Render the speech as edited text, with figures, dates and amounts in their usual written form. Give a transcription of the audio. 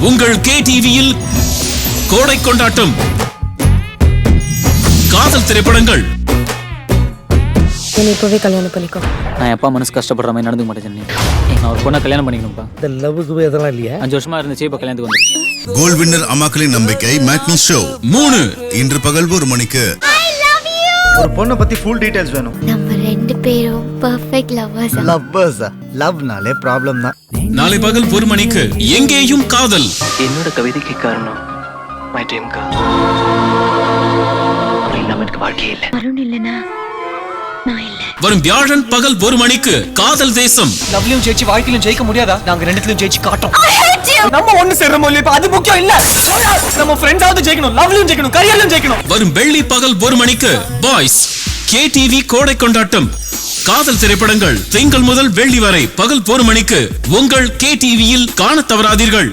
உங்கள் KTVயில் கோடை கொண்டாட்டம். காதல் திரைப்படங்கள். என்னை இப்பவே கல்யாணம் பண்ணிக்கோ. நான் எப்பா மனசு கஷ்டப்படுற மாதிரி நடந்துக்க மாட்டேன். நான் ஒரு பொண்ணை கல்யாணம் பண்ணிக்கணும்ப்பா. இந்த லவ்வுக்கு இதெல்லாம் இல்லையா? 5 வருஷமா இருந்துச்சு, இப்ப கல்யாணத்துக்கு வந்துருச்சு. கோல்ட் வின்னர் அம்மாக்களின் நம்பிக்கை மேட்னி ஷோ 3 இன்று பகல் 1 மணிக்கு. ஒரு பொண்ணை பத்தி ஃபுல் டீடைல்ஸ் வேணும். நம்ம 2 பேரும் பெர்ஃபெக்ட் லவ்வர்ஸ். லவ்வர்ஸா? லவ்னாலே ப்ராப்ளம் தான். நாளை பகல் 1 மணிக்கு எங்கேயும் காதல். என்னோட கவிதைக்கு காரணம் மை ட்ரீம் கா. இல்லாம எனக்கு வாழ்க்கையே இல்ல. அருண் இல்லனா நான் இல்ல. வரும் வியாழன் பகல் 1 மணிக்கு காதல் தேசம். லவ்லியும் ஜெயிச்சு வாழ்க்கையிலும் ஜெயிக்க முடியாதா? நாங்க ரெண்டுத்திலும் ஜெயிச்சு காட்டோம். நம்ம ஒண்ணு சேர்றோம் இல்லையா? அது முக்கியம் இல்ல. நம்ம ஃப்ரெண்ட்ஸாவது ஜெயிக்கணும், லவ்லியும் ஜெயிக்கணும், கரியர்லயும் ஜெயிக்கணும். வரும் வெள்ளி பகல் 1 மணிக்கு பாய்ஸ் KTV கோடை கொண்டாட்டம். காதல் திரைப்படங்கள் திங்கள் முதல் வெள்ளி வரை பகல் 1 மணிக்கு உங்கள் KTVயில் காணத் தவறாதீர்கள்.